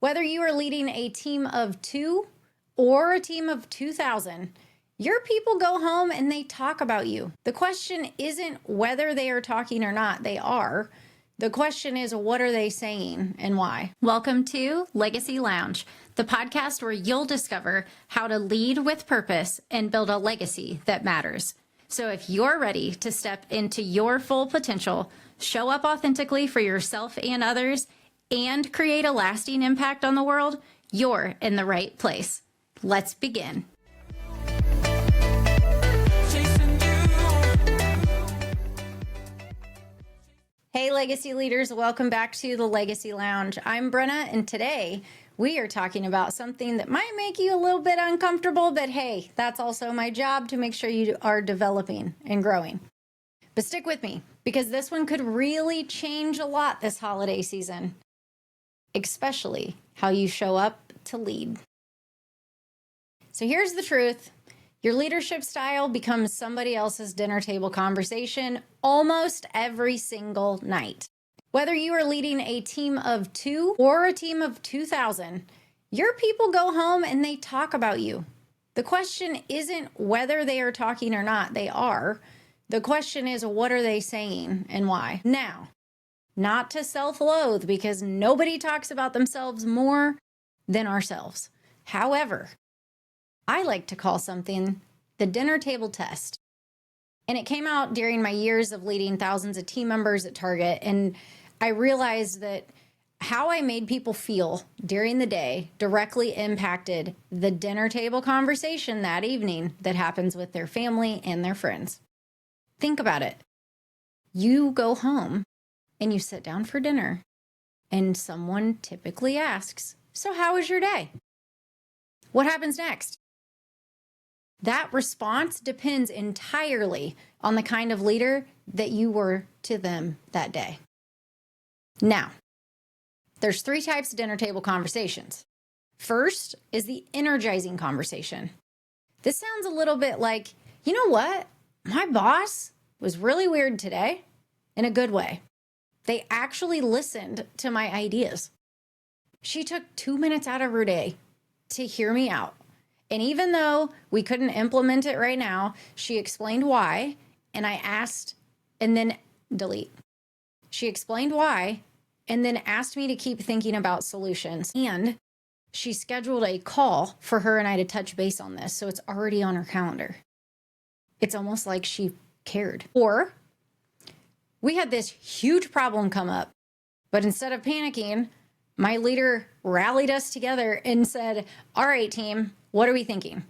Whether you are leading a team of 2 or a team of 2,000, your people go home and they talk about you. The question isn't whether they are talking or not, they are. The question is, what are they saying and why? Welcome to Legacy Lounge, the podcast where you'll discover how to lead with purpose and build a legacy that matters. So if you're ready to step into your full potential, show up authentically for yourself and others, and create a lasting impact on the world, you're in the right place. Let's begin. Hey, Legacy Leaders, welcome back to the Legacy Lounge. I'm Brin'na, and today we are talking about something that might make you a little bit uncomfortable, but hey, that's also my job to make sure you are developing and growing. But stick with me, because this one could really change a lot this holiday season, especially how you show up to lead. So here's the truth. Your leadership style becomes somebody else's dinner table conversation almost every single night. Whether you are leading a team of 2 or a team of 2,000, your people go home and they talk about you. The question isn't whether they are talking or not, they are. The question is, what are they saying and why? Now, not to self-loathe, because nobody talks about themselves more than ourselves. However, I like to call something the dinner table test. And it came out during my years of leading thousands of team members at Target. And I realized that how I made people feel during the day directly impacted the dinner table conversation that evening that happens with their family and their friends. Think about it. You go home and you sit down for dinner, and someone typically asks, "So how was your day?" What happens next? That response depends entirely on the kind of leader that you were to them that day. Now, there's 3 types of dinner table conversations. First is the energizing conversation. This sounds a little bit like, you know what? My boss was really weird today in a good way. They actually listened to my ideas. She took 2 minutes out of her day to hear me out. And even though we couldn't implement it right now, she explained why, and I asked, and then delete. She explained why, and then asked me to keep thinking about solutions. And she scheduled a call for her and I to touch base on this, so it's already on her calendar. It's almost like she cared. Or we had this huge problem come up, but instead of panicking, my leader rallied us together and said, "All right, team, what are we thinking?"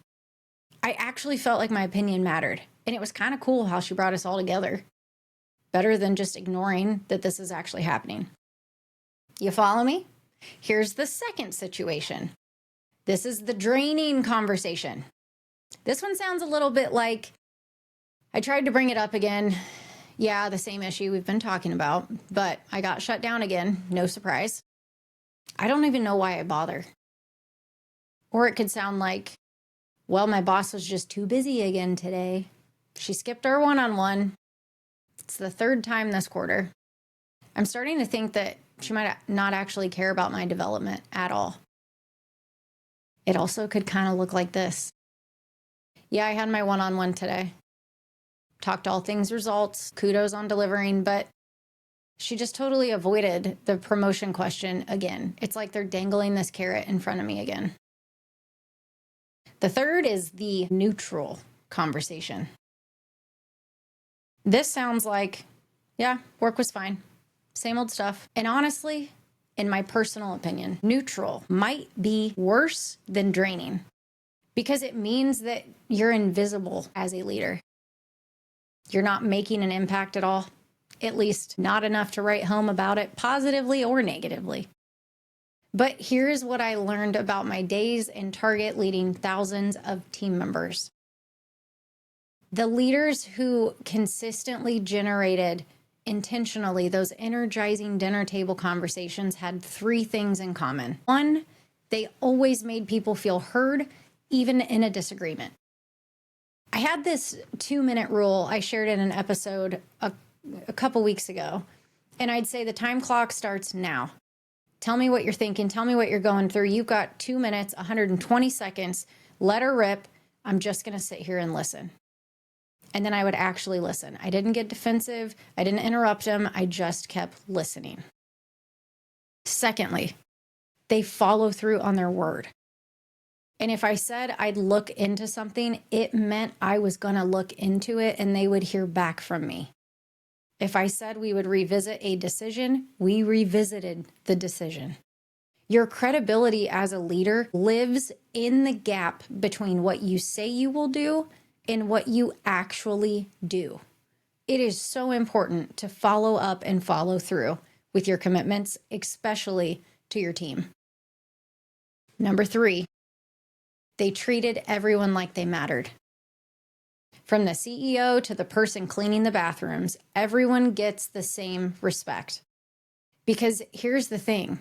I actually felt like my opinion mattered, and it was kind of cool how she brought us all together. Better than just ignoring that this is actually happening. You follow me? Here's the second situation. This is the draining conversation. This one sounds a little bit like, I tried to bring it up again. Yeah, the same issue we've been talking about, but I got shut down again. No surprise. I don't even know why I bother. Or it could sound like, well, my boss was just too busy again today. She skipped our one-on-one. It's the 3rd time this quarter. I'm starting to think that she might not actually care about my development at all. It also could kind of look like this. Yeah, I had my one-on-one today. Talked all things results, kudos on delivering, but she just totally avoided the promotion question again. It's like they're dangling this carrot in front of me again. The third is the neutral conversation. This sounds like, yeah, work was fine. Same old stuff. And honestly, in my personal opinion, neutral might be worse than draining, because it means that you're invisible as a leader. You're not making an impact at all, at least not enough to write home about it positively or negatively. But here's what I learned about my days in Target leading thousands of team members. The leaders who consistently generated intentionally those energizing dinner table conversations had 3 things in common. 1, they always made people feel heard, even in a disagreement. I had this 2-minute rule I shared in an episode a couple weeks ago, and I'd say the time clock starts now. Tell me what you're thinking. Tell me what you're going through. You've got 2 minutes, 120 seconds. Let her rip. I'm just going to sit here and listen. And then I would actually listen. I didn't get defensive. I didn't interrupt them. I just kept listening. Secondly, they follow through on their word. And if I said I'd look into something, it meant I was going to look into it and they would hear back from me. If I said we would revisit a decision, we revisited the decision. Your credibility as a leader lives in the gap between what you say you will do and what you actually do. It is so important to follow up and follow through with your commitments, especially to your team. Number 3, they treated everyone like they mattered. From the CEO to the person cleaning the bathrooms, everyone gets the same respect. Because here's the thing,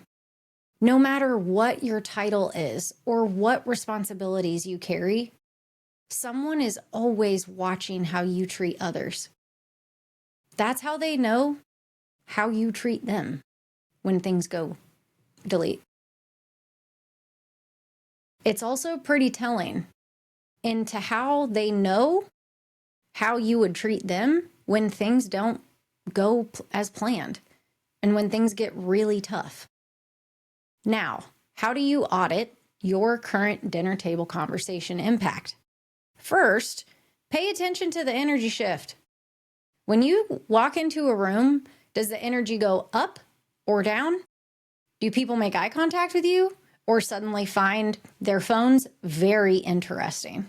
no matter what your title is or what responsibilities you carry, someone is always watching how you treat others. That's how they know how you treat them when things go delete. It's also pretty telling into how they know how you would treat them when things don't go as planned and when things get really tough. Now, how do you audit your current dinner table conversation impact? First, pay attention to the energy shift. When you walk into a room, does the energy go up or down? Do people make eye contact with you or suddenly find their phones very interesting?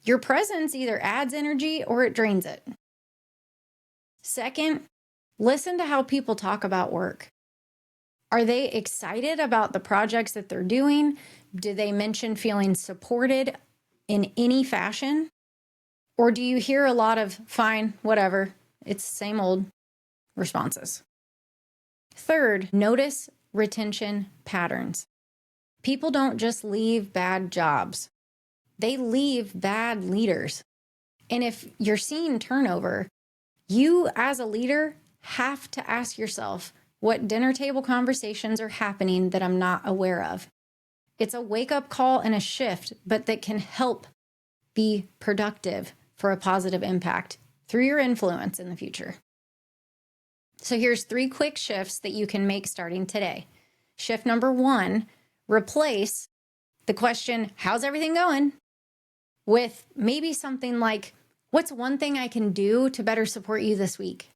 Your presence either adds energy or it drains it. Second, listen to how people talk about work. Are they excited about the projects that they're doing? Do they mention feeling supported in any fashion? Or do you hear a lot of fine, whatever, it's the same old responses? Third, notice retention patterns. People don't just leave bad jobs. They leave bad leaders. And if you're seeing turnover, you as a leader have to ask yourself, what dinner table conversations are happening that I'm not aware of? It's a wake-up call and a shift, but that can help be productive for a positive impact through your influence in the future. So here's 3 quick shifts that you can make starting today. Shift number 1, replace the question, how's everything going? With maybe something like, what's one thing I can do to better support you this week?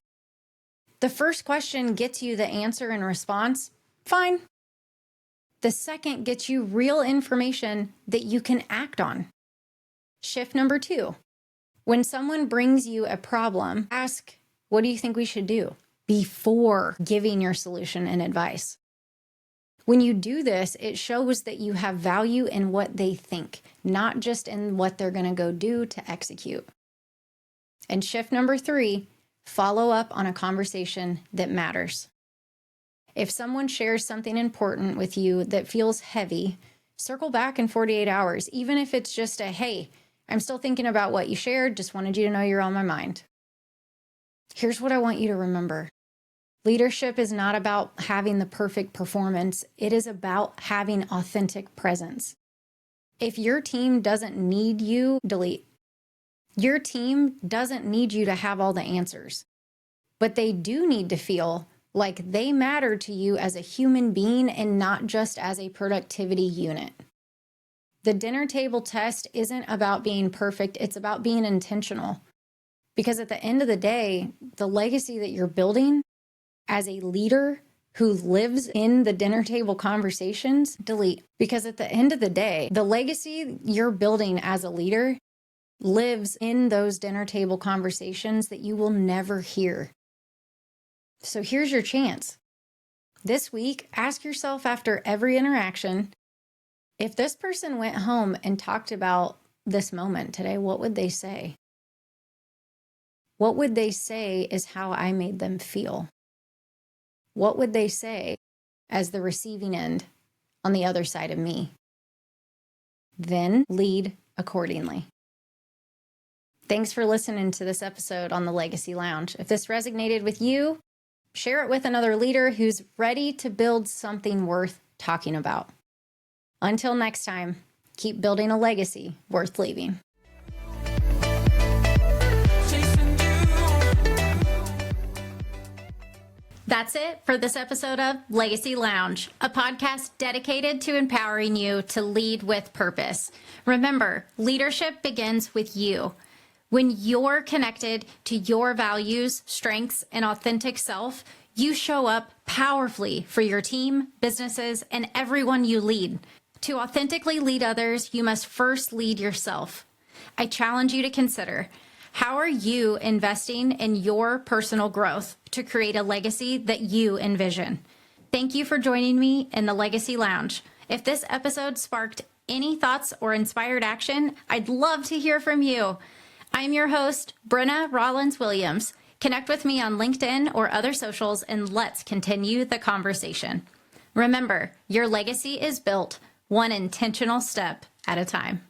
The first question gets you the answer and response, fine. The second gets you real information that you can act on. Shift number 2, when someone brings you a problem, ask, what do you think we should do? Before giving your solution and advice. When you do this, it shows that you have value in what they think, not just in what they're going to go do to execute. And shift number 3, follow up on a conversation that matters. If someone shares something important with you that feels heavy, circle back in 48 hours, even if it's just a, hey, I'm still thinking about what you shared, just wanted you to know you're on my mind. Here's what I want you to remember. Leadership is not about having the perfect performance. It is about having authentic presence. If your team doesn't need you, delete. Your team doesn't need you to have all the answers, but they do need to feel like they matter to you as a human being and not just as a productivity unit. The dinner table test isn't about being perfect. It's about being intentional. Because at the end of the day, the legacy that you're building as a leader who lives in the dinner table conversations, delete. Because at the end of the day, the legacy you're building as a leader lives in those dinner table conversations that you will never hear. So here's your chance. This week, ask yourself after every interaction, if this person went home and talked about this moment today, what would they say? What would they say is how I made them feel? What would they say as the receiving end on the other side of me? Then lead accordingly. Thanks for listening to this episode on the Legacy Lounge. If this resonated with you, share it with another leader who's ready to build something worth talking about. Until next time, keep building a legacy worth leaving. That's it for this episode of Legacy Lounge, a podcast dedicated to empowering you to lead with purpose. Remember, leadership begins with you. When you're connected to your values, strengths, and authentic self, you show up powerfully for your team, businesses, and everyone you lead. To authentically lead others, you must first lead yourself. I challenge you to consider, how are you investing in your personal growth to create a legacy that you envision? Thank you for joining me in the Legacy Lounge. If this episode sparked any thoughts or inspired action, I'd love to hear from you. I'm your host, Brin'na Rollins-Williams. Connect with me on LinkedIn or other socials, and let's continue the conversation. Remember, your legacy is built one intentional step at a time.